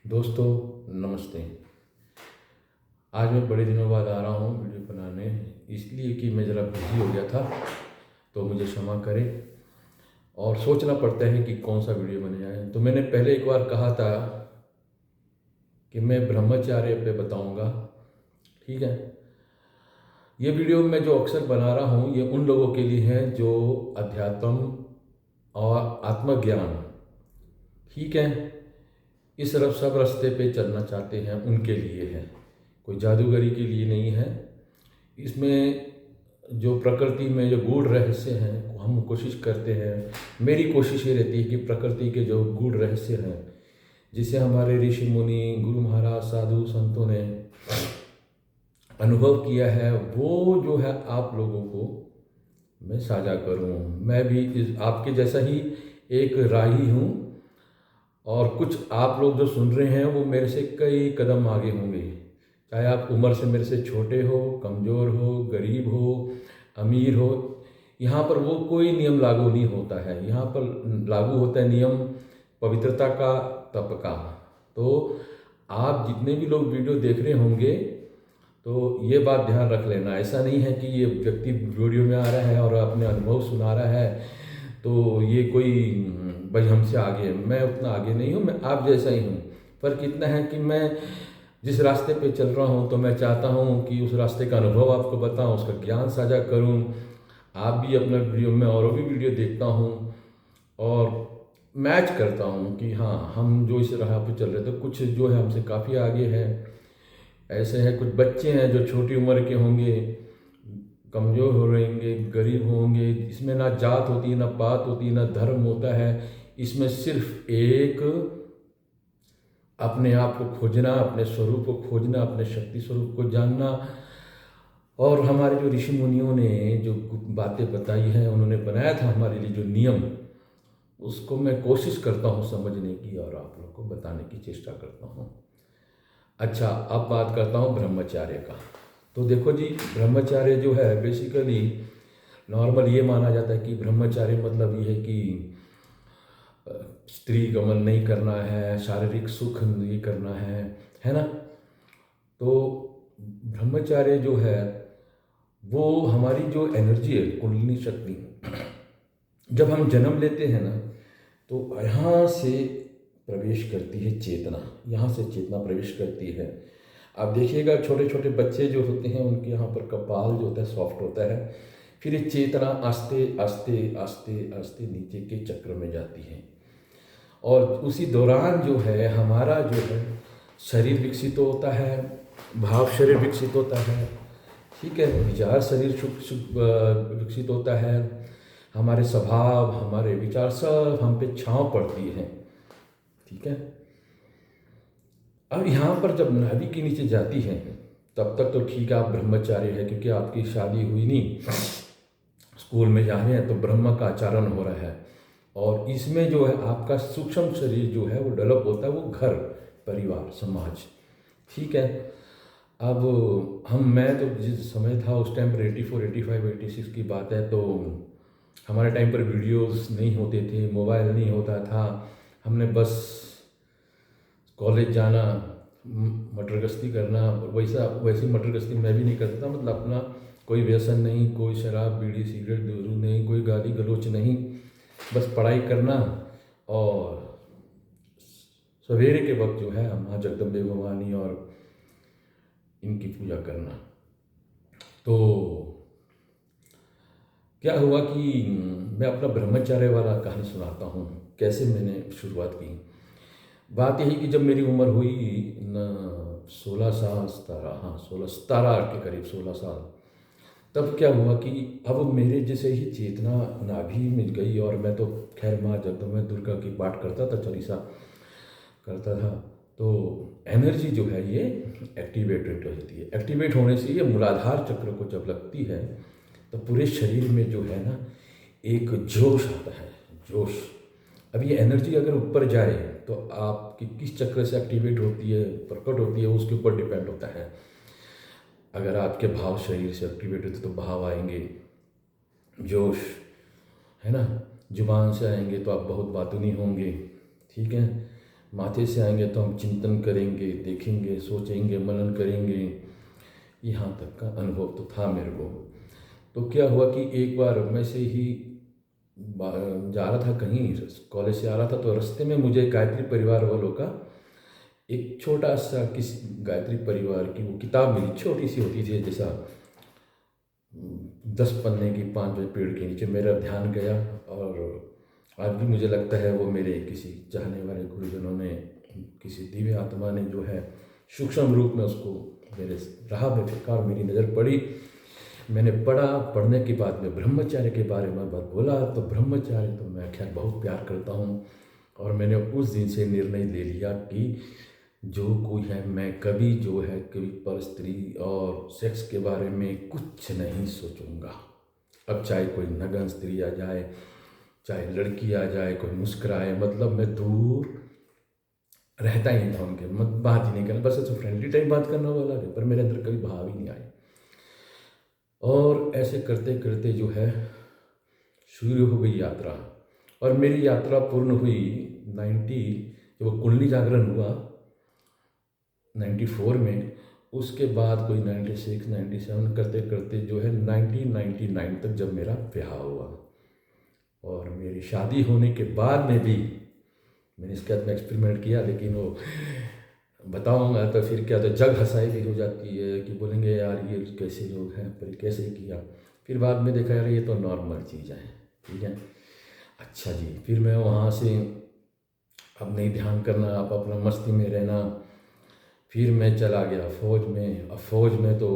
दोस्तों नमस्ते। आज मैं बड़े दिनों बाद आ रहा हूँ वीडियो बनाने, इसलिए कि मैं ज़रा बिज़ी हो गया था, तो मुझे क्षमा करें। और सोचना पड़ता है कि कौन सा वीडियो बने जाए। तो मैंने पहले एक बार कहा था कि मैं ब्रह्मचर्य पे बताऊँगा, ठीक है। ये वीडियो मैं जो अक्सर बना रहा हूँ ये उन लोगों के लिए है जो अध्यात्म और आत्मज्ञान, ठीक है, इस सब रास्ते पे चलना चाहते हैं, उनके लिए है। कोई जादूगरी के लिए नहीं है। इसमें जो प्रकृति में जो गूढ़ रहस्य हैं हम कोशिश करते हैं, मेरी कोशिश ये रहती है कि प्रकृति के जो गूढ़ रहस्य हैं जिसे हमारे ऋषि मुनि गुरु महाराज साधु संतों ने अनुभव किया है, वो जो है आप लोगों को मैं साझा करूं। मैं भी आपके जैसा ही एक राही हूं, और कुछ आप लोग जो सुन रहे हैं वो मेरे से कई कदम आगे होंगे। चाहे आप उम्र से मेरे से छोटे हो, कमज़ोर हो, गरीब हो, अमीर हो, यहाँ पर वो कोई नियम लागू नहीं होता है। यहाँ पर लागू होता है नियम पवित्रता का, तप का। तो आप जितने भी लोग वीडियो देख रहे होंगे तो ये बात ध्यान रख लेना, ऐसा नहीं है कि ये व्यक्ति वीडियो में आ रहा है और अपने अनुभव सुना रहा है तो ये कोई भाई हमसे आगे है। मैं उतना आगे नहीं हूँ, मैं आप जैसा ही हूँ। फ़र्क इतना है कि मैं जिस रास्ते पे चल रहा हूँ तो मैं चाहता हूँ कि उस रास्ते का अनुभव आपको बताऊँ, उसका ज्ञान साझा करूँ। आप भी अपना वीडियो में और भी वीडियो देखता हूँ और मैच करता हूँ कि हाँ, हम जो इस राह पे चल रहे थे कुछ जो है हमसे काफ़ी आगे है। ऐसे हैं कुछ बच्चे हैं जो छोटी उम्र के होंगे, कमज़ोर हो रहेंगे, गरीब होंगे। इसमें ना जात होती है, ना पात होती है, ना धर्म होता है। इसमें सिर्फ एक अपने आप को खोजना, अपने स्वरूप को खोजना, अपने शक्ति स्वरूप को जानना। और हमारे जो ऋषि मुनियों ने जो बातें बताई हैं, उन्होंने बनाया था हमारे लिए जो नियम, उसको मैं कोशिश करता हूँ समझने की और आप लोग को बताने की चेष्टा करता हूँ। अच्छा, अब बात करता हूँ ब्रह्मचर्य का। तो देखो जी, ब्रह्मचर्य जो है बेसिकली नॉर्मल ये माना जाता है कि ब्रह्मचर्य मतलब ये है कि स्त्री गमन नहीं करना है, शारीरिक सुख नहीं करना है ना। तो ब्रह्मचर्य जो है वो हमारी जो एनर्जी है, कुंडलिनी शक्ति, जब हम जन्म लेते हैं ना तो यहाँ से प्रवेश करती है चेतना, यहाँ से चेतना प्रवेश करती है। आप देखिएगा छोटे छोटे बच्चे जो होते हैं उनके यहाँ पर कपाल जो होता है सॉफ्ट होता है, फिर ये चेतना आस्ते आस्ते आस्ते आस्ते नीचे के चक्र में जाती है। और उसी दौरान जो है हमारा जो है शरीर विकसित होता है, भाव शरीर विकसित होता है, ठीक है, विचार शरीर विकसित होता है, हमारे स्वभाव हमारे विचार सब हम पे छाँव पड़ती है, ठीक है। अब यहाँ पर जब नाभि के नीचे जाती है तब तक तो ठीक है, आप ब्रह्मचारी है, क्योंकि आपकी शादी हुई नहीं, स्कूल में जा रहे हैं तो ब्रह्म का आचरण हो रहा है। और इसमें जो है आपका सूक्ष्म शरीर जो है वो डेवलप होता है, वो घर परिवार समाज, ठीक है। अब मैं तो जिस समय था उस टाइम पर 84 85 86 की बात है, तो हमारे टाइम पर वीडियोस नहीं होते थे, मोबाइल नहीं होता था। हमने बस कॉलेज जाना, मटर गश्ती करना, वैसी मटर गश्ती मैं भी नहीं करता था। मतलब अपना कोई व्यसन नहीं, कोई शराब बीड़ी सिगरेट दारू नहीं, कोई गाली गलौच नहीं, बस पढ़ाई करना और सवेरे के वक्त जो है हम माँ जगदम्बे भवानी और इनकी पूजा करना। तो क्या हुआ कि मैं अपना ब्रह्मचर्य वाला कहानी सुनाता हूँ, कैसे मैंने शुरुआत की। बात यही कि जब मेरी उम्र हुई न 16 साल 17, हाँ 17 के करीब 16 साल, तब क्या हुआ कि अब मेरे जैसे ही चेतना नाभि मिल गई। और मैं तो खैर माँ जगदम्बा दुर्गा की पाठ करता था, चालीसा करता था, तो एनर्जी जो है ये एक्टिवेटेड हो जाती है। एक्टिवेट होने से ये मूलाधार चक्र को जब लगती है तो पूरे शरीर में जो है ना एक जोश आता है, जोश। अब ये एनर्जी अगर ऊपर जाए तो आपकी किस चक्र से एक्टिवेट होती है, प्रकट होती है, उसके ऊपर डिपेंड होता है। अगर आपके भाव शरीर से एक्टिवेट होते तो भाव आएंगे, जोश, है ना। जुबान से आएंगे तो आप बहुत बातूनी होंगे, ठीक है। माथे से आएंगे तो हम चिंतन करेंगे, देखेंगे, सोचेंगे, मनन करेंगे। यहाँ तक का अनुभव तो था मेरे को। तो क्या हुआ कि एक बार मैं से ही जा रहा था कहीं, कॉलेज से आ रहा था, तो रास्ते में मुझे गायत्री परिवार वालों का एक छोटा सा किसी गायत्री परिवार की वो किताब मिली, छोटी सी होती थी, जैसा 10 पन्ने की, 5 पेड़ के नीचे। मेरा ध्यान गया और आज भी मुझे लगता है वो मेरे किसी चाहने वाले गुरुजनों ने, किसी दिव्य आत्मा ने जो है सूक्ष्म रूप में उसको मेरे राह में फेंका और मेरी नज़र पड़ी। मैंने पढ़ा, पढ़ने के बाद में ब्रह्मचार्य के बारे में बात बोला। तो ब्रह्मचार्य तो मैं खैर बहुत प्यार करता हूँ और मैंने उस दिन से निर्णय ले लिया कि जो कोई है, मैं कभी जो है कभी पर स्त्री और सेक्स के बारे में कुछ नहीं सोचूंगा। अब चाहे कोई नग्न स्त्री आ जाए, चाहे लड़की आ जाए, कोई मुस्कुराए, मतलब मैं दूर रहता ही था उनके, मत बात ही नहीं करना, बस ऐसे फ्रेंडली टाइप बात करना वाला है, पर मेरे अंदर कभी भाव ही नहीं आए। और ऐसे करते करते जो है शुरू हो गई यात्रा। और मेरी यात्रा पूर्ण हुई 90, जब वो कुंडली जागरण हुआ 94 में, उसके बाद कोई 96, 97 करते करते जो है 1999 तक जब मेरा ब्याह हुआ। और मेरी शादी होने के बाद में भी मैंने इसके बाद में एक्सपेरिमेंट किया, लेकिन वो बताऊंगा तो फिर क्या, तो जग हंसाई भी हो जाती है कि बोलेंगे यार ये कैसे लोग हैं, पर कैसे किया। फिर बाद में देखा यार ये तो नॉर्मल चीज़ है, ठीक है। अच्छा जी, फिर मैं वहाँ से अब नहीं ध्यान करना, अब अपना मस्ती में रहना। फिर मैं चला गया फौज में। अब फौज में तो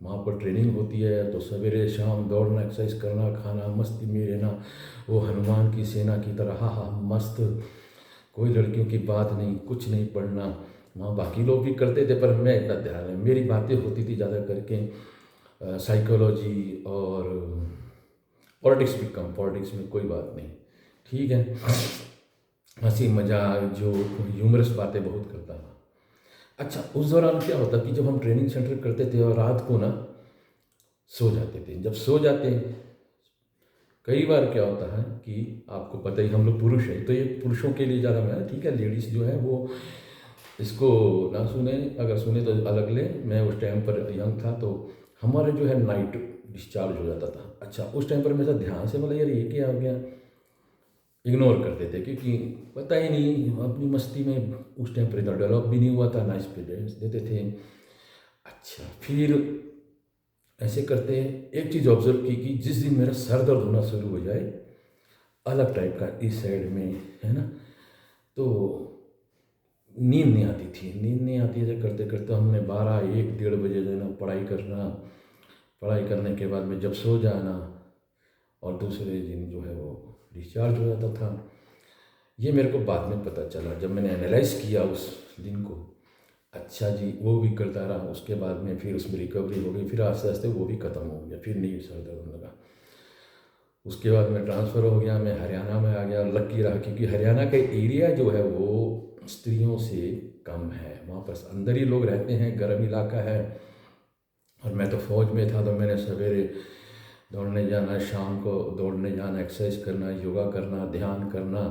वहाँ पर ट्रेनिंग होती है, तो सवेरे शाम दौड़ना, एक्सरसाइज करना, खाना, मस्ती में रहना, वो हनुमान की सेना की तरह, हाँ हाँ मस्त, कोई लड़कियों की बात नहीं, कुछ नहीं पढ़ना। वहाँ बाकी लोग भी करते थे पर मैं इतना ध्यान नहीं, मेरी बातें होती थी ज़्यादा करके साइकोलॉजी और पॉलिटिक्स भी कम, पॉलिटिक्स में कोई बात नहीं, ठीक है। हंसी मजाक जो ह्यूमरस बातें बहुत करता था। अच्छा, उस दौरान क्या होता कि जब हम ट्रेनिंग सेंटर करते थे और रात को ना सो जाते थे, जब सो जाते कई बार क्या होता है कि आपको पता ही, हम लोग पुरुष हैं तो ये पुरुषों के लिए ज़्यादा मैं, ठीक है, लेडीज़ जो है वो इसको ना सुने, अगर सुने तो अलग ले। मैं उस टाइम पर यंग था तो हमारे जो है नाइट डिस्चार्ज हो जाता था। अच्छा, उस टाइम पर मेरा ध्यान से मतलब यार ये क्या हो गया, इग्नोर करते थे क्योंकि पता ही नहीं, अपनी मस्ती में उस टाइम पर इतना डेवलप भी नहीं हुआ था, ना एक्सपीरियंस देते थे। अच्छा, फिर ऐसे करते एक चीज़ ऑब्जर्व की कि जिस दिन मेरा सर दर्द होना शुरू हो जाए अलग टाइप का इस साइड में, है ना, तो नींद नहीं आती थी, नींद नहीं आती है। करते करते हमने 12, 1, 1:30 बजे जो है ना पढ़ाई करना, पढ़ाई करने के बाद में जब सो जाना और दूसरे दिन जो है वो डिस्चार्ज हो जाता था। ये मेरे को बाद में पता चला जब मैंने एनालाइज किया उस दिन को। अच्छा जी, वो भी करता रहा, उसके बाद में फिर उसमें रिकवरी हो गई, फिर आस्ते आस्ते वो भी ख़त्म हो गया, फिर नहीं सर दर्द होने लगा। उसके बाद में ट्रांसफ़र हो गया, मैं हरियाणा में आ गया, लकी रहा क्योंकि हरियाणा का एरिया जो है वो स्त्रियों से कम है, वहाँ पर अंदर ही लोग रहते हैं, गर्म इलाका है। और मैं तो फौज में था तो मैंने सवेरे दौड़ने जाना, शाम को दौड़ने जाना, एक्सरसाइज करना, योगा करना, ध्यान करना,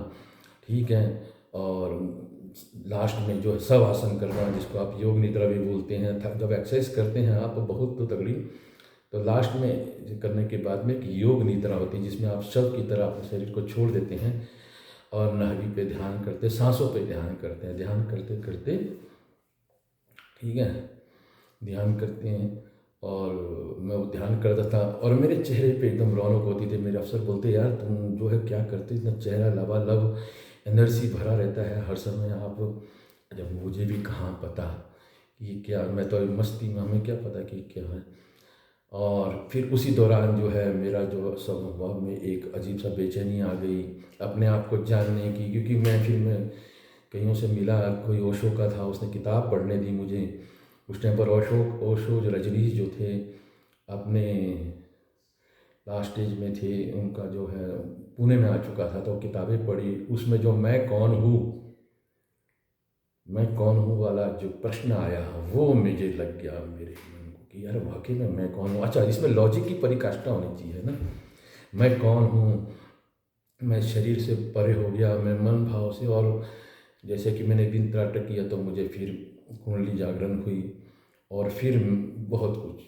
ठीक है। और लास्ट में जो है सब आसन करना, जिसको आप योग निद्रा भी बोलते हैं। जब एक्सरसाइज करते हैं आप बहुत तो तगड़ी, तो लास्ट में करने के बाद में एक योग निद्रा होती है जिसमें आप शव की तरह अपने शरीर को छोड़ देते हैं और नाभि पे ध्यान करते, सांसों पे ध्यान करते हैं। ध्यान करते करते, ठीक है, ध्यान करते हैं और मैं वो ध्यान करता था और मेरे चेहरे पे एकदम रौनक होती थी। मेरे अफसर बोलते यार तुम जो है क्या करते, इतना चेहरा लबालब एनर्जी भरा रहता है हर समय आप। जब मुझे भी कहाँ पता कि क्या, मैं तो मस्ती में, हमें क्या पता कि क्या है। और फिर उसी दौरान जो है मेरा जो स्वभाव में एक अजीब सा बेचैनी आ गई अपने आप को जानने की, क्योंकि मैं कईयों से मिला, कोई ओशो का था, उसने किताब पढ़ने दी मुझे। उस टाइम पर ओशो जो रजनीश जो थे अपने लास्ट स्टेज में थे, उनका जो है पुणे में आ चुका था, तो किताबें पढ़ी। उसमें जो मैं कौन हूँ वाला जो प्रश्न आया वो मुझे लग गया मेरे मन को कि यार वाकई में मैं कौन हूँ। अच्छा, इसमें लॉजिक की परिकाष्ठा होनी चाहिए ना, मैं कौन हूँ, मैं शरीर से परे हो गया, मैं मन भाव से, और जैसे कि मैंने दिन त्राटक किया तो मुझे फिर कुंडली जागरण हुई, और फिर बहुत कुछ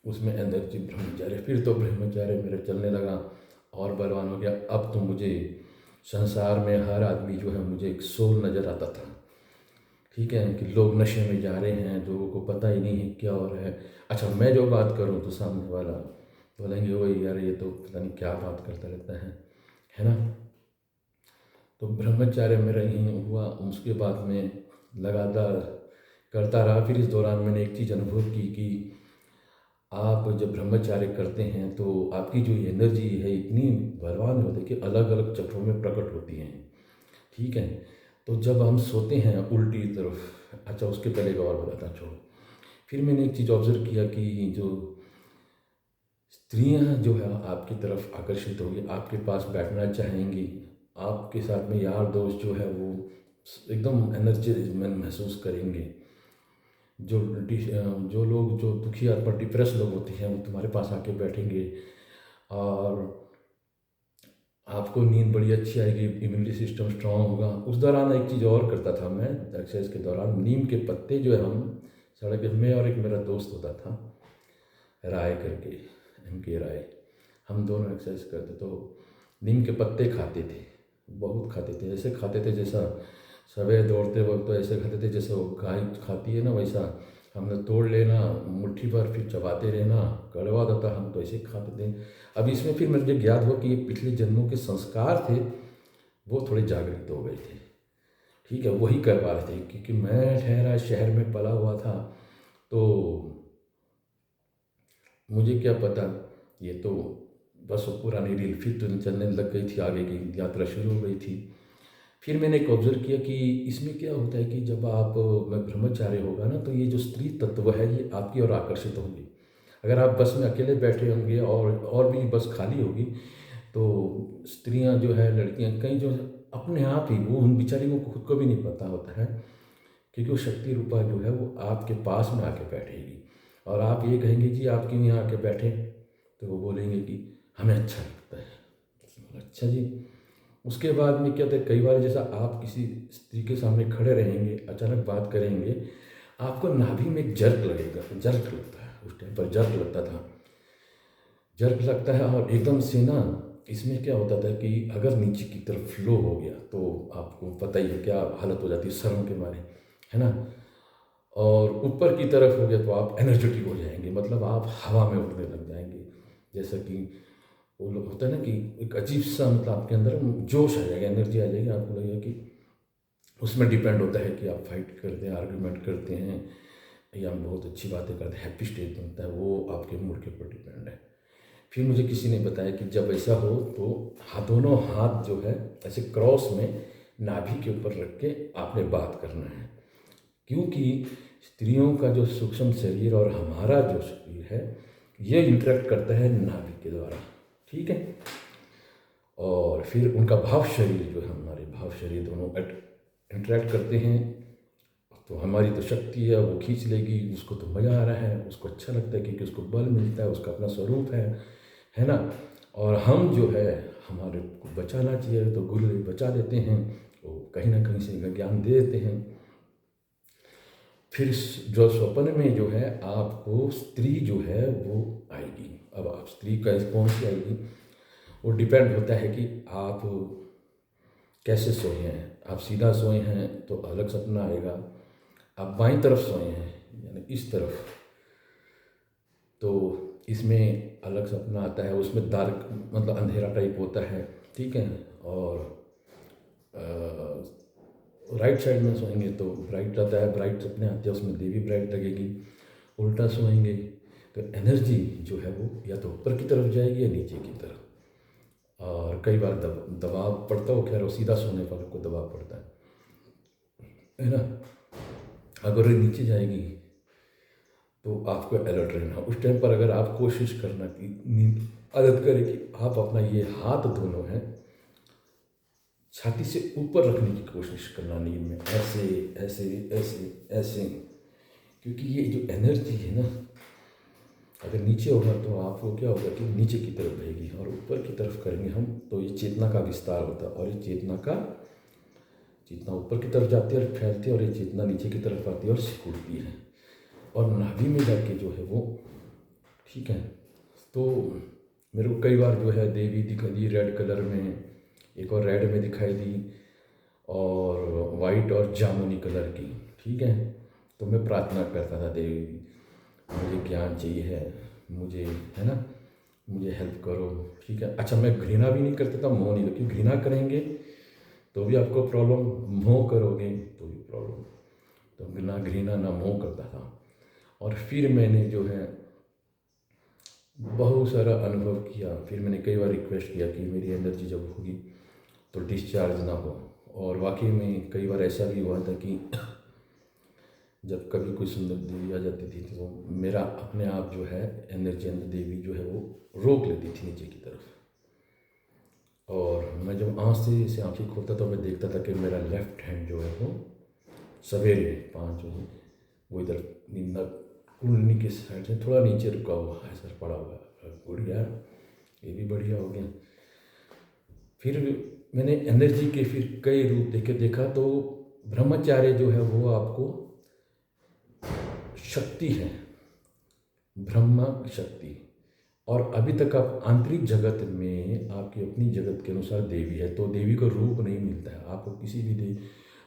उसमें एनर्जी ब्रह्मचार्य, फिर तो ब्रह्मचार्य मेरा चलने लगा और बलवान हो गया। अब तो मुझे संसार में हर आदमी जो है मुझे एक सोल नज़र आता था। ठीक है कि लोग नशे में जा रहे हैं, लोगों को पता ही नहीं है क्या हो रहा है। अच्छा, मैं जो बात करूं तो सामने वाला बोलेंगे वही यार ये तो पता नहीं क्या बात करता रहता है ना। तो ब्रह्मचार्य मेरा यही हुआ। उसके बाद में लगातार करता रहा। फिर इस दौरान मैंने एक चीज़ अनुभव की कि आप जब ब्रह्मचार्य करते हैं तो आपकी जो एनर्जी है इतनी बलवान होती है कि अलग अलग चक्रों में प्रकट होती हैं। ठीक है, तो जब हम सोते हैं उल्टी तरफ, अच्छा उसके पहले एक और बताता छोड़ो। फिर मैंने एक चीज़ ऑब्जर्व किया कि जो स्त्रियां जो है आपकी तरफ आकर्षित होगी, आपके पास बैठना चाहेंगी, आपके साथ में यार दोस्त जो है वो एकदम एनर्जी महसूस करेंगे। जो लोग जो दुखी और डिप्रेस लोग होते हैं वो तुम्हारे पास आके बैठेंगे, और आपको नींद बड़ी अच्छी आएगी, इम्यूनिटी सिस्टम स्ट्रांग होगा। उस दौरान एक चीज़ और करता था मैं एक्सरसाइज के दौरान, नीम के पत्ते जो है हम सड़क में, और एक मेरा दोस्त होता था राय करके, M.K. राय, हम दोनों एक्सरसाइज करते तो नीम के पत्ते खाते थे, बहुत खाते थे। ऐसे खाते थे जैसा सवेरे दौड़ते वक्त तो ऐसे खाते थे जैसे वो गाय खाती है ना, वैसा हमने तोड़ लेना मुट्ठी भर, फिर चबाते रहना, कड़वा होता, हम तो ऐसे खाते थे। अब इसमें फिर मुझे ज्ञात हुआ कि ये पिछले जन्मों के संस्कार थे, वो थोड़े जागृत हो गए थे। ठीक है, वही करवा रहे थे, क्योंकि मैं ठहरा शहर में पला हुआ था, तो मुझे क्या पता, ये तो बस वो पुरानी रील फिर तो चलने लग गई थी, आगे की यात्रा शुरू हो गई थी। फिर मैंने एक ऑब्जर्व किया कि इसमें क्या होता है कि जब आप में ब्रह्मचार्य होगा ना, तो ये जो स्त्री तत्व है ये आपकी ओर आकर्षित होंगी। अगर आप बस में अकेले बैठे होंगे और भी बस खाली होगी, तो स्त्रियां जो है, लड़कियां कई जो अपने आप ही, वो उन बेचारी को खुद को भी नहीं पता होता है, क्योंकि वो शक्ति रूपा जो है वो आपके पास में आके बैठेगी, और आप ये कहेंगे जी आप क्यों यहाँ आके बैठे, तो वो बोलेंगे कि हमें अच्छा लगता है। अच्छा जी। उसके बाद में क्या होता है, कई बार जैसा आप किसी स्त्री के सामने खड़े रहेंगे, अचानक बात करेंगे, आपको नाभि में एक जर्क लगेगा, जर्क लगता है, उस टाइम पर जर्क लगता था, जर्क लगता है। और एकदम से ना इसमें क्या होता था कि अगर नीचे की तरफ फ्लो हो गया तो आपको पता ही है क्या हालत हो जाती है शर्म के मारे, है ना। और ऊपर की तरफ हो गया तो आप एनर्जेटिक हो जाएंगे, मतलब आप हवा में उड़ने लग जाएंगे। जैसा कि वो लोग होता है ना कि एक अजीब सा, मतलब आपके अंदर जोश आ जाएगा, एनर्जी आ जाएगी, आपको लगेगा कि उसमें डिपेंड होता है कि आप फाइट करते हैं, आर्ग्यूमेंट करते हैं, या बहुत अच्छी बातें करते हैं, हैप्पी स्टेट बनता है, वो आपके मूड के ऊपर डिपेंड है। फिर मुझे किसी ने बताया कि जब ऐसा हो तो दोनों हाथ जो है ऐसे क्रॉस में नाभि के ऊपर रख के आपने बात करना है, क्योंकि स्त्रियों का जो सूक्ष्म शरीर और हमारा जो शरीर है ये इंटरेक्ट करता है नाभि के द्वारा। ठीक है, और फिर उनका भाव शरीर जो है, हमारे भाव शरीर दोनों इंटरेक्ट करते हैं, तो हमारी तो शक्ति है वो खींच लेगी, उसको तो मज़ा आ रहा है, उसको अच्छा लगता है क्योंकि उसको बल मिलता है, उसका अपना स्वरूप है ना। और हम जो है हमारे को बचाना चाहिए तो गुरुदेव बचा देते हैं, वो कहीं ना कहीं से ज्ञान दे देते हैं। फिर जो स्वप्न में जो है आपको स्त्री जो है वो आएगी। अब आप स्त्री का कौन सी आएगी, वो डिपेंड होता है कि आप कैसे सोए हैं। आप सीधा सोए हैं तो अलग सपना आएगा, आप बाईं तरफ सोए हैं यानी इस तरफ, तो इसमें अलग सपना आता है, उसमें डार्क मतलब अंधेरा टाइप होता है। ठीक है, और राइट साइड में सोएंगे तो ब्राइट आता है, ब्राइट सपने आते हैं, उसमें देवी ब्राइट लगेगी। उल्टा सोएंगे तो एनर्जी जो है वो या तो ऊपर की तरफ जाएगी या नीचे की तरफ, और कई बार दबाव पड़ता हो, खैर वो सीधा सोने पर को दबाव पड़ता है ना। अगर ये नीचे जाएगी तो आपको अलर्ट रहना। उस टाइम पर अगर आप कोशिश करना कि नींद आदत करें कि आप अपना ये हाथ दोनों हैं छाती से ऊपर रखने की कोशिश करना नींद में, ऐसे ऐसे ऐसे ऐसे, क्योंकि ये जो एनर्जी है ना, अगर नीचे होगा तो आपको क्या होगा कि नीचे की तरफ बहेगी, और ऊपर की तरफ करेंगे हम तो ये चेतना का विस्तार होता है, और ये चेतना ऊपर की तरफ जाती है और फैलती है, और ये चेतना नीचे की तरफ आती है और सिकुड़ती है, और नाभि में जाके जो है वो, ठीक है। तो मेरे को कई बार जो है देवी दिखाई दी रेड कलर में, एक और रेड में दिखाई दी, और वाइट और जामुनी कलर की, ठीक है। तो मैं प्रार्थना करता था, देवी मुझे ज्ञान चाहिए है, मुझे, है ना, मुझे हेल्प करो, ठीक है। अच्छा, मैं घृणा भी नहीं करता था, मोह नहीं, क्योंकि घृणा करेंगे तो भी आपको प्रॉब्लम, मोह करोगे तो भी प्रॉब्लम। तो ना घृणा ना मोह करता था। और फिर मैंने जो है बहुत सारा अनुभव किया। फिर मैंने कई बार रिक्वेस्ट किया कि मेरी एनर्जी जब होगी तो डिस्चार्ज ना हो, और वाकई में कई बार ऐसा भी हुआ था कि जब कभी कोई सुंदर देवी आ जाती थी तो मेरा अपने आप जो है एनर्जी अंदर देवी जो है वो रोक लेती थी नीचे की तरफ। और मैं जब आँख से आँखें खोलता तो मैं देखता था कि मेरा लेफ्ट हैंड जो है वो सवेरे 5 बजे वो इधर निंदा कुंडली के साइड से थोड़ा नीचे रुका हुआ है, सर पड़ा हुआ है। बढ़िया, ये भी बढ़िया हो गया। फिर मैंने एनर्जी के फिर कई रूप देखे, देखा तो ब्रह्मचार्य जो है वो आपको शक्ति है, ब्रह्मा शक्ति। और अभी तक आप आंतरिक जगत में आपकी अपनी जगत के अनुसार देवी है, तो देवी को रूप नहीं मिलता है आपको किसी भी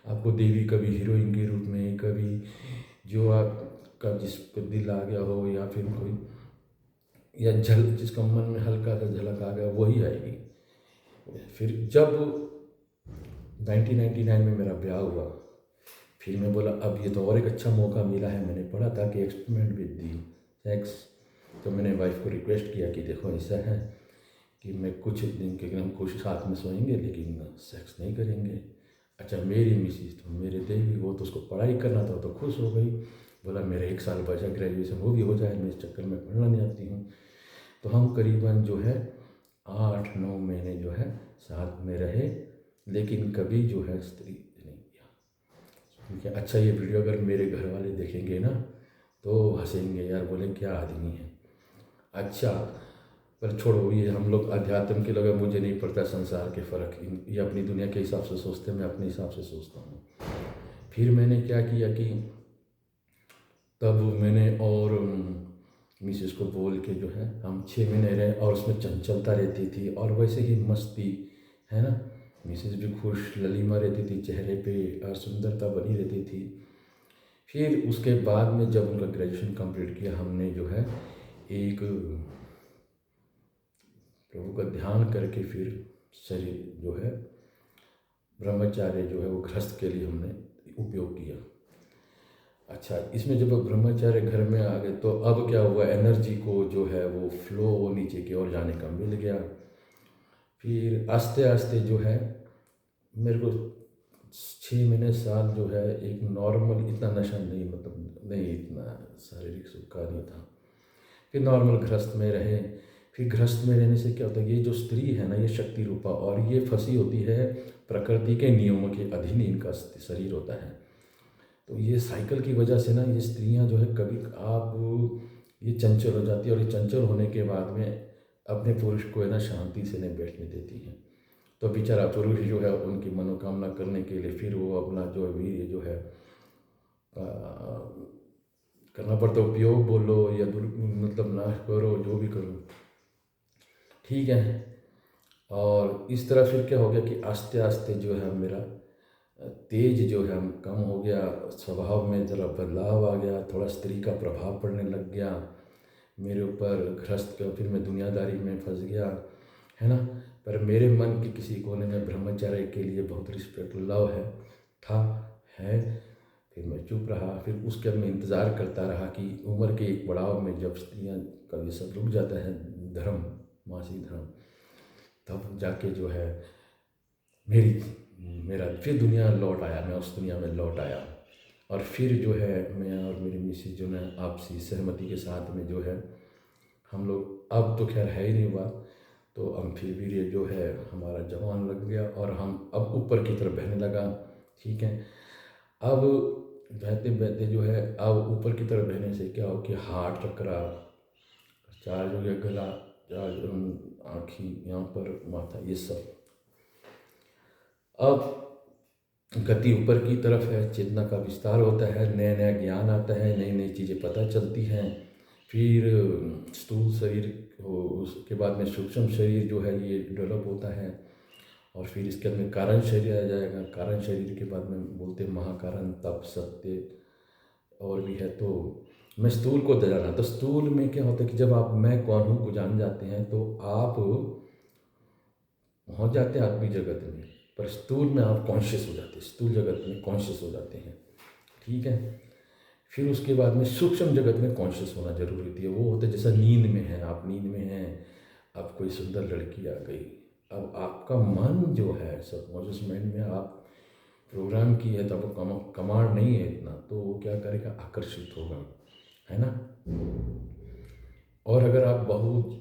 आपको देवी कभी हीरोइन के रूप में, कभी जो आपका जिस पर दिल आ गया हो, या फिर कोई या जिसका मन में हल्का सा झलक आ गया वही आएगी। फिर जब 1999 में मेरा ब्याह हुआ, फिर मैं बोला अब ये तो और एक अच्छा मौका मिला है। मैंने पढ़ा था कि एक्सपेरिमेंट विद दी सेक्स, तो मैंने वाइफ को रिक्वेस्ट किया कि देखो ऐसा है कि मैं कुछ दिन के हम कुछ साथ में सोएंगे लेकिन सेक्स नहीं करेंगे। अच्छा, मेरी मिसिज तो मेरे देवी, वो तो उसको पढ़ाई करना था तो खुश हो गई, बोला मेरे 1 साल बचा ग्रेजुएशन वो भी हो जाए, मैं इस चक्कर में पढ़ना नहीं आती हूँ। तो हम करीबन जो है 8-9 महीने जो है साथ में रहे, लेकिन कभी जो है स्त्री नहीं किया, ठीक है। अच्छा, ये वीडियो अगर मेरे घर वाले देखेंगे ना तो हंसेंगे, यार बोले क्या आदमी है। अच्छा, पर छोड़ो, ये हम लोग अध्यात्म के लोग, मुझे नहीं पड़ता संसार के फ़र्क, ये अपनी दुनिया के हिसाब से सोचते हैं, मैं अपने हिसाब से सोचता हूँ। फिर मैंने क्या किया कि तब मैंने और मिसेस को बोल के जो है हम 6 महीने रहे, और उसमें चंचलता रहती थी और वैसे ही मस्ती, है ना। मिसेस भी खुश, ललीमा रहती थी चेहरे पे और सुंदरता बनी रहती थी। फिर उसके बाद में जब उनका ग्रेजुएशन कंप्लीट किया, हमने जो है एक प्रभु का ध्यान करके फिर शरीर जो है ब्रह्मचार्य जो है वो गृहस्थ के लिए हमने उपयोग किया। अच्छा, इसमें जब ब्रह्मचार्य घर में आ गए तो अब क्या हुआ, एनर्जी को जो है वो फ्लो वो नीचे की ओर जाने का मिल गया। फिर आस्ते आस्ते जो है मेरे को 6 महीने साल जो है एक नॉर्मल, इतना नशा नहीं, मतलब नहीं इतना शारीरिक सुख का नहीं था। फिर नॉर्मल गृहस्थ में रहे। फिर गृहस्थ में रहने से क्या होता है, ये जो स्त्री है ना, ये शक्ति रूपा, और ये फंसी होती है प्रकृति के नियमों के अधीन इनका शरीर होता है। तो ये साइकिल की वजह से ना ये स्त्रियां जो है कभी आप ये चंचल हो जाती है, और ये चंचल होने के बाद में अपने पुरुष को है ना शांति से नहीं बैठने देती हैं। तो बेचारा पुरुष जो है उनकी मनोकामना करने के लिए फिर वो अपना जो वीर्य जो है करना पड़ता, उपयोग बोलो या मतलब नाश करो, जो भी करो, ठीक है। और इस तरह फिर क्या हो गया कि आस्ते आस्ते जो है मेरा तेज जो है कम हो गया, स्वभाव में ज़रा बदलाव आ गया, थोड़ा स्त्री का प्रभाव पड़ने लग गया मेरे ऊपर गृहस्थ का। फिर मैं दुनियादारी में फंस गया, है ना। पर मेरे मन के किसी कोने में ब्रह्मचार्य के लिए बहुत रिस्पेक्ट लव है था, है। फिर मैं चुप रहा। फिर उसके मैं इंतज़ार करता रहा कि उम्र के एक पड़ाव में जब स्त्रियाँ का ये सब रुक जाता है, धर्म, मासिक धर्म, तब जाके जो है मेरा फिर दुनिया लौट आया, मैं उस दुनिया में लौट आया। और फिर जो है मैं और मेरी मिसेज जो है आपसी सहमति के साथ में जो है हम लोग, अब तो खैर है ही नहीं हुआ, तो हम फिर भी ये जो है हमारा जवान लग गया और हम अब ऊपर की तरफ बहने लगा, ठीक है। अब बहते बहते जो है अब ऊपर की तरफ बहने से क्या हो कि हार्ट चक्रा चार्ज हो गया, गला चार्ज, आँखी यहाँ पर, माथा, ये सब। अब गति ऊपर की तरफ है, चेतना का विस्तार होता है, नया नया ज्ञान आता है, नई नई चीज़ें पता चलती हैं। फिर स्थूल शरीर हो, उसके बाद में सूक्ष्म शरीर जो है ये डेवलप होता है, और फिर इसके अंदर कारण शरीर आ जाएगा। कारण शरीर के बाद में बोलते हैं महाकारण, तप, सत्य और भी है। तो मैं स्थूल को जाना, तो स्थूल में क्या होता है कि जब आप मैं कौन हूँ को जान जाते हैं तो आप पहुँच जाते हैं आत्मिक जगत में, पर स्थूल में आप कॉन्शियस हो जाते हैं, स्थूल जगत में कॉन्शियस हो जाते हैं। ठीक है। फिर उसके बाद में सूक्ष्म जगत में कॉन्शियस होना जरूरी होती है। वो होता है जैसा नींद में है, आप नींद में हैं, अब कोई सुंदर लड़की आ गई, अब आपका मन जो है सबकॉन्शियस माइंड में आप प्रोग्राम की है, तो आपको कमांड नहीं है इतना, तो वो क्या करेगा, आकर्षित होगा, है ना। और अगर आप बहुत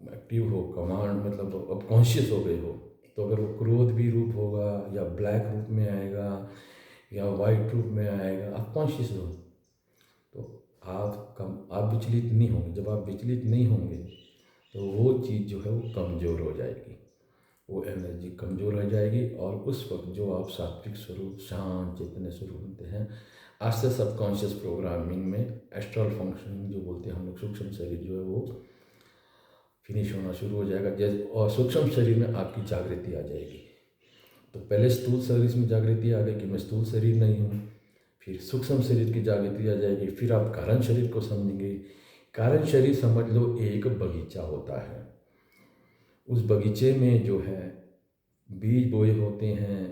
एक्टिव हो, कमांड मतलब अब कॉन्शियस हो गए हो, तो अगर वो क्रोध भी रूप होगा या ब्लैक रूप में आएगा या वाइट रूप में आएगा, आप कॉन्शियस हो, तो आप विचलित नहीं होंगे। जब आप विचलित नहीं होंगे तो वो चीज़ जो है वो कमज़ोर हो जाएगी, वो एनर्जी कमज़ोर हो जाएगी, और उस वक्त जो आप सात्विक स्वरूप, शांत चैतन्य स्वरूप होते हैं, आज से सबकॉन्शियस प्रोग्रामिंग में एस्ट्रल फंक्शनिंग जो बोलते हैं हम लोग, सूक्ष्म शरीर जो है वो फिनिश होना शुरू हो जाएगा। जैसे और सूक्ष्म शरीर में आपकी जागृति आ जाएगी। तो पहले स्थूल शरीर में जागृति आ गई कि मैं स्थूल शरीर नहीं हूँ, फिर सूक्ष्म शरीर की जागृति आ जाएगी, फिर आप कारण शरीर को समझेंगे। कारण शरीर समझ लो एक बगीचा होता है, उस बगीचे में जो है बीज बोए होते हैं,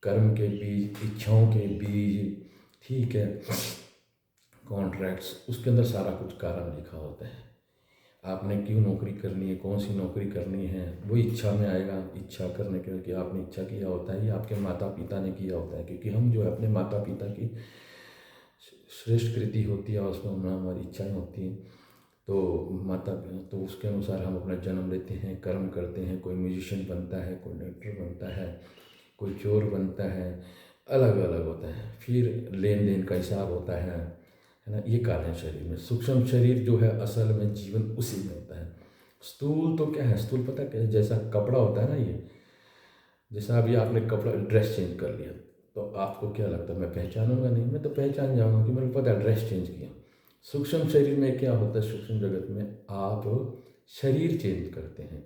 कर्म के बीज, इच्छाओं के बीज, ठीक है, कॉन्ट्रैक्ट्स, उसके अंदर सारा कुछ कारण लिखा होता है। आपने क्यों नौकरी करनी है, कौन सी नौकरी करनी है, वो इच्छा में आएगा। इच्छा करने के कि आपने इच्छा किया होता है, ये आपके माता पिता ने किया होता है, क्योंकि हम जो है अपने माता पिता की श्रेष्ठ कृति होती है, उसमें हमारी इच्छाएँ होती हैं। तो माता तो उसके अनुसार हम अपना जन्म लेते हैं, कर्म करते हैं। कोई म्यूजिशियन बनता है, कोई डॉक्टर बनता है, कोई चोर बनता है, अलग अलग होता है। फिर लेन देन का हिसाब होता है ना। ये कारण शरीर में। सूक्ष्म शरीर जो है असल में जीवन उसी में होता है। स्थूल तो क्या है, स्थूल पता क्या है, जैसा कपड़ा होता है ना, ये जैसा अभी आपने कपड़ा ड्रेस चेंज कर लिया, तो आपको क्या लगता है मैं पहचानूंगा नहीं, मैं तो पहचान जाऊंगा कि मेरे को पता है ड्रेस चेंज किया। सूक्ष्म शरीर में क्या होता है, सूक्ष्म जगत में आप शरीर चेंज करते हैं।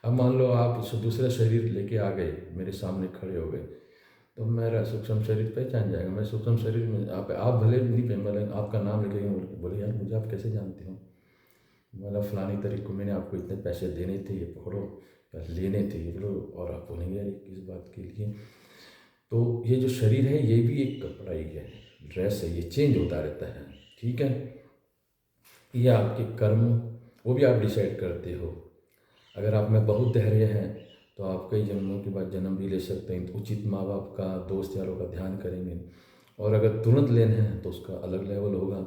अब मान लो आप दूसरा शरीर लेके आ गए, मेरे सामने खड़े हो गए, तो मेरा सूक्ष्म शरीर पहचान जाएगा। मैं सूक्ष्म शरीर में आप भले नहीं पहचान, आपका नाम लिखेंगे, बोले यार मुझे आप कैसे जानते हो, मतलब फलानी तारीख को मैंने आपको इतने पैसे देने थे, ये पकड़ो, या लेने थे ये लो, और आप बोलेंगे यार किस बात के लिए। तो ये जो शरीर है ये भी एक कपड़ा ही है, ड्रेस है, ये चेंज होता रहता है। ठीक है। ये आपके कर्म, वो भी आप डिसाइड करते हो। अगर आप में बहुत धैर्य हैं तो आप कई जन्मों के बाद जन्म भी ले सकते हैं, तो उचित माँ बाप का, दोस्त यारों का ध्यान करेंगे। और अगर तुरंत लेना है तो उसका अलग लेवल होगा।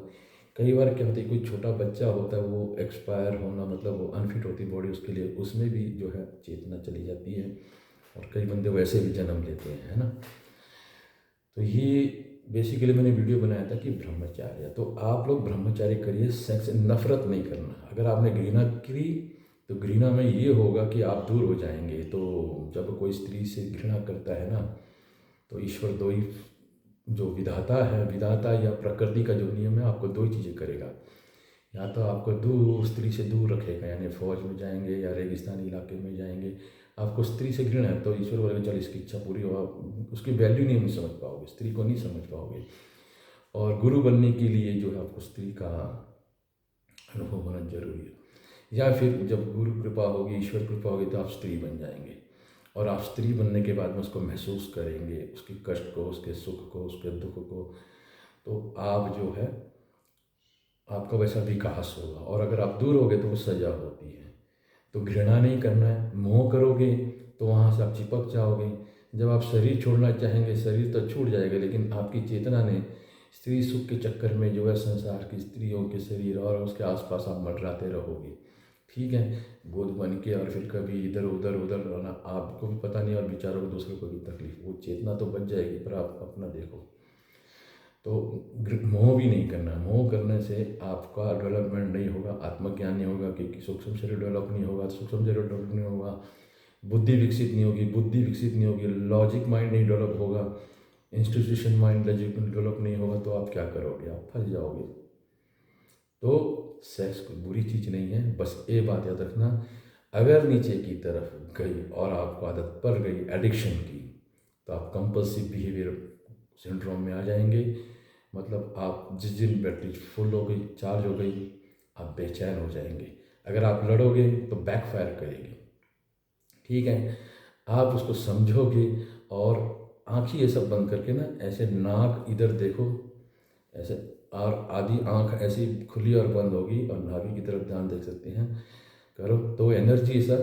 कई बार क्या होता है, कोई छोटा बच्चा होता है, वो एक्सपायर होना मतलब वो अनफिट होती बॉडी उसके लिए, उसमें भी जो है चेतना चली जाती है, और कई बंदे वैसे भी जन्म लेते हैं, है ना। तो ये बेसिकली मैंने वीडियो बनाया था कि ब्रह्मचार्य, तो आप लोग ब्रह्मचार्य करिए, सेक्स से नफरत नहीं करना। अगर आपने घृणा की तो घृणा में ये होगा कि आप दूर हो जाएंगे। तो जब कोई स्त्री से घृणा करता है ना, तो ईश्वर दो ही, जो विधाता है, विधाता या प्रकृति का जो नियम है, आपको दो ही चीज़ें करेगा। या तो आपको दूर, स्त्री से दूर रखेगा, यानी फौज में जाएंगे या रेगिस्तानी इलाके में जाएंगे। आपको स्त्री से घृणा है तो ईश्वर बोलेगा चल इसकी इच्छा पूरी हो, आप उसकी वैल्यू नहीं समझ पाओगे, स्त्री को नहीं समझ पाओगे। और गुरु बनने के लिए जो है आपको स्त्री का अनुभव होना जरूरी है। या फिर जब गुरु कृपा होगी, ईश्वर कृपा होगी, तो आप स्त्री बन जाएंगे, और आप स्त्री बनने के बाद में उसको महसूस करेंगे, उसके कष्ट को, उसके सुख को, उसके दुख को। तो आप जो है आपका वैसा विकास होगा। और अगर आप दूर होगे तो वो सजा होती है। तो घृणा नहीं करना है। मोह करोगे तो वहाँ से आप चिपक जाओगे। जब आप शरीर छोड़ना चाहेंगे, शरीर तो छूट जाएगा, लेकिन आपकी चेतना ने स्त्री सुख के चक्कर में जो है संसार की स्त्रियों के शरीर और उसके आसपास आप मंडराते रहोगे। ठीक है, बोध बन के, और फिर कभी इधर उधर रहना, आपको भी पता नहीं और बेचारों को, दूसरों को भी तकलीफ। वो चेतना तो बच जाएगी, पर आप अपना देखो। तो मोह भी नहीं करना। मोह करने से आपका डेवलपमेंट नहीं होगा, आत्मज्ञान नहीं होगा, क्योंकि सूक्ष्म शरीर डेवलप नहीं होगा, सूक्ष्म शरीर डेवलप नहीं होगा, बुद्धि विकसित नहीं होगी, बुद्धि विकसित नहीं होगी, लॉजिक माइंड नहीं डेवलप होगा, इंस्टीट्यूशन माइंड डेवलप नहीं होगा तो आप क्या करोगे, आप फंस जाओगे। तो सेक्स कोई बुरी चीज़ नहीं है, बस ये बात याद रखना, अगर नीचे की तरफ गई और आपको आदत पड़ गई एडिक्शन की, तो आप कंपल्सिव बिहेवियर सिंड्रोम में आ जाएंगे। मतलब आप जिस दिन बैटरी फुल हो गई, चार्ज हो गई, आप बेचैन हो जाएंगे। अगर आप लड़ोगे तो बैकफायर करेगी, ठीक है। आप उसको समझोगे और आँखें ये सब बंद करके ना, ऐसे नाक इधर देखो ऐसे, और आधी आँख ऐसी खुली और बंद होगी और नाभि की तरफ ध्यान देख सकते हैं, करो तो एनर्जी ऐसा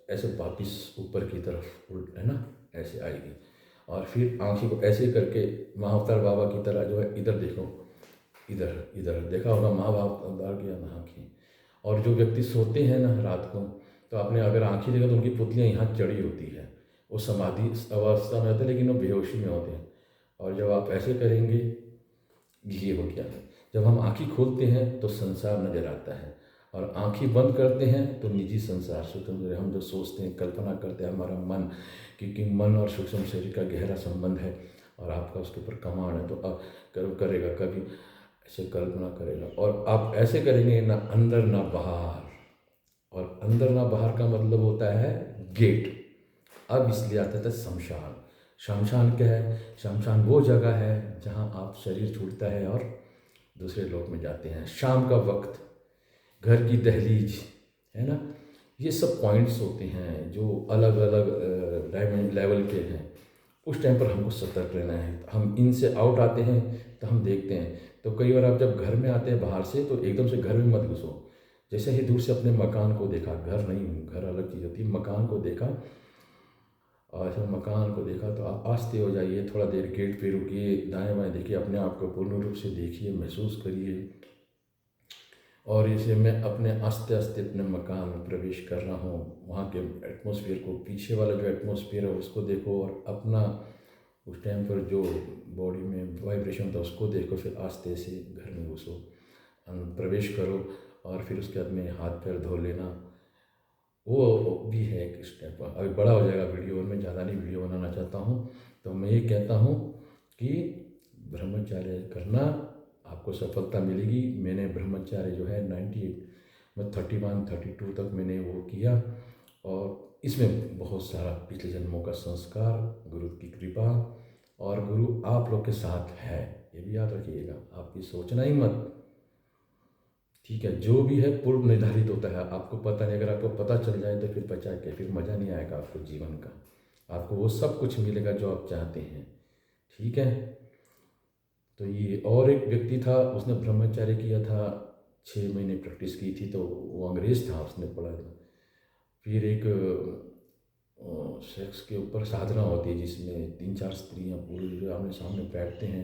ऐसे वापिस ऊपर की तरफ उल्ट है ना, ऐसे आएगी। और फिर आँखें को ऐसे करके महाअवतार बाबा की तरह जो है इधर देखो, इधर इधर देखा होगा महाअवतार की आँखें। और जो व्यक्ति सोते हैं ना रात को, तो आपने अगर आँखें देखा तो उनकी पुतलियाँ यहाँ चढ़ी होती है, वो समाधि अवस्था में होते हैं लेकिन वो बेहोशी में होते हैं। और जब आप ऐसे करेंगे, ये हो गया। जब हम आँखें खोलते हैं तो संसार नज़र आता है, और आँखें बंद करते हैं तो निजी संसार स्वतंत्र, हम जो सोचते हैं, कल्पना करते हैं, हमारा मन, क्योंकि मन और सूक्ष्म शरीर का गहरा संबंध है और आपका उसके ऊपर कमांड है, तो आप करेगा, कभी ऐसे कल्पना करेगा। और आप ऐसे करेंगे ना अंदर ना बाहर, और अंदर ना बाहर का मतलब होता है गेट। अब इसलिए आता था शमशान। शमशान क्या है? शमशान वो जगह है जहाँ आप शरीर छूटता है और दूसरे लोक में जाते हैं। शाम का वक्त, घर की दहलीज, है ना, ये सब पॉइंट्स होते हैं जो अलग अलग डायमेंशन लेवल के हैं। उस टाइम पर हमको सतर्क रहना है। हम इनसे आउट आते हैं तो हम देखते हैं, तो कई बार आप जब घर में आते हैं बाहर से, तो एकदम से घर में मत घुसो। जैसे ही दूर से अपने मकान को देखा, घर नहीं, घर अलग चीज़ होती है, मकान को देखा, और ऐसा मकान को देखा तो आप आस्ते हो जाइए, थोड़ा देर गेट पे रुकिए, दाएं बाएं देखिए, अपने आप को पूर्ण रूप से देखिए, महसूस करिए। और इसे मैं अपने आस्ते आस्ते अपने मकान में प्रवेश कर रहा हूँ, वहाँ के एटमॉस्फेयर को, पीछे वाला जो एटमॉस्फेयर है उसको देखो, और अपना उस टाइम पर जो बॉडी में वाइब्रेशन था उसको देखो, फिर आस्ते से घर में घुसो, प्रवेश करो, और फिर उसके बाद में हाथ पैर धो लेना। वो भी है एक स्टेप। अभी बड़ा हो जाएगा वीडियो और मैं ज़्यादा नहीं वीडियो बनाना चाहता हूँ, तो मैं ये कहता हूँ कि ब्रह्मचर्य करना, आपको सफलता मिलेगी। मैंने ब्रह्मचर्य जो है 98 में 31 32 तक मैंने वो किया, और इसमें बहुत सारा पिछले जन्मों का संस्कार, गुरु की कृपा, और गुरु आप लोग के साथ है, ये भी याद रखिएगा। आपकी सोचना ही मत, ठीक है, जो भी है पूर्व निर्धारित होता है, आपको पता नहीं। अगर आपको पता चल जाए तो फिर बचा के, फिर मज़ा नहीं आएगा आपको जीवन का। आपको वो सब कुछ मिलेगा जो आप चाहते हैं, ठीक है। तो ये और एक व्यक्ति था, उसने ब्रह्मचर्य किया था, 6 महीने प्रैक्टिस की थी, तो वो अंग्रेज़ था, उसने पढ़ा था। फिर एक सेक्स के ऊपर साधना होती है जिसमें 3-4 स्त्रियाँ पूरे जो आमने सामने बैठते हैं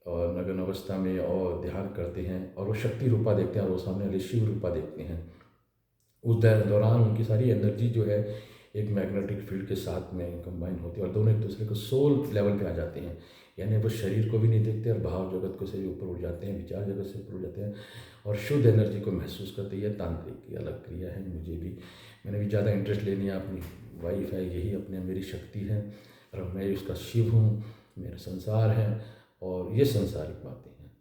और नग्न अवस्था में, और ध्यान करते हैं, और वो शक्ति रूपा देखते हैं, और वो सामने शिव रूपा देखते हैं। उस दौरान उनकी सारी एनर्जी जो है एक मैग्नेटिक फील्ड के साथ में कंबाइन होती है, और दोनों एक दूसरे को सोल लेवल पे आ जाते हैं। यानी वो शरीर को भी नहीं देखते और भाव जगत को से भी ऊपर उठ जाते हैं, विचार जगत से ऊपर उठ जाते हैं, और शुद्ध एनर्जी को महसूस करते हैं। तांत्रिक की अलग क्रिया है, मुझे भी, मैंने भी ज़्यादा इंटरेस्ट ले लिया। अपनी वाइफ है, यही अपने मेरी शक्ति है, और मैं उसका शिव हूँ, मेरा संसार है, और ये संसारिक बातें हैं।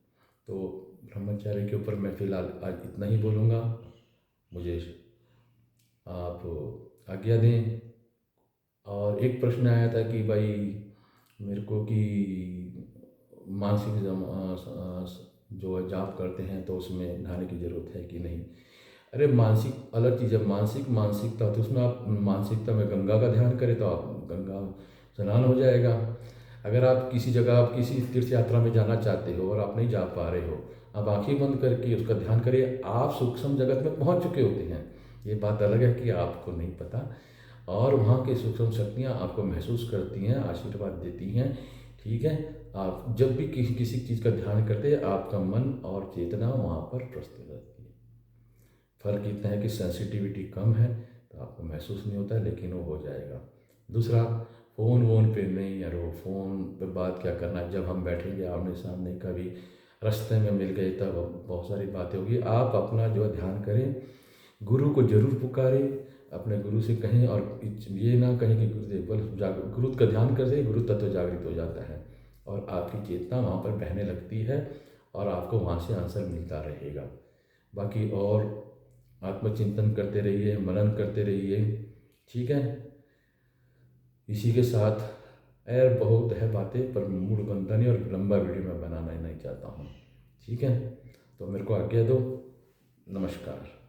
तो ब्रह्मचर्य के ऊपर मैं फ़िलहाल आज इतना ही बोलूँगा। मुझे आप आज्ञा दें। और एक प्रश्न आया था कि भाई मेरे को कि मानसिक जो है जाप करते हैं तो उसमें नहाने की ज़रूरत है कि नहीं। अरे मानसिक अलग चीज़ है, मानसिकता, तो उसमें आप मानसिकता में गंगा का ध्यान करें तो आप गंगा स्नान हो जाएगा। अगर आप किसी जगह, आप किसी तीर्थ यात्रा में जाना चाहते हो और आप नहीं जा पा रहे हो, आप आंखें बंद करके उसका ध्यान करिए, आप सूक्ष्म जगत में पहुंच चुके होते हैं। ये बात अलग है कि आपको नहीं पता, और वहाँ की सूक्ष्म शक्तियाँ आपको महसूस करती हैं, आशीर्वाद देती हैं, ठीक है। आप जब भी किसी चीज़ का ध्यान करते हैं, आपका मन और चेतना वहाँ पर प्रस्तुत रहती है। फ़र्क इतना है कि सेंसिटिविटी कम है तो आपको महसूस नहीं होता है, लेकिन वो हो जाएगा। दूसरा, फ़ोन वोन पे नहीं, यार वो फ़ोन पे बात क्या करना है। जब हम बैठेंगे आमने सामने, कभी रास्ते में मिल गए तब बहुत सारी बातें होगी। आप अपना जो है ध्यान करें, गुरु को जरूर पुकारें, अपने गुरु से कहें, और ये ना कहें कि गुरुदेव बल गुरु का ध्यान करते गुरु तत्व जागृत हो जाता है। और आपकी चेतना वहाँ पर बहने लगती है और आपको वहाँ से आंसर मिलता रहेगा। बाकी और आत्मचिंतन करते रहिए, मनन करते रहिए, ठीक है। इसी के साथ और बहुत है बातें, पर मूड बनता नहीं और लंबा वीडियो मैं बनाना ही नहीं चाहता हूँ, ठीक है। तो मेरे को आज्ञा दो। नमस्कार।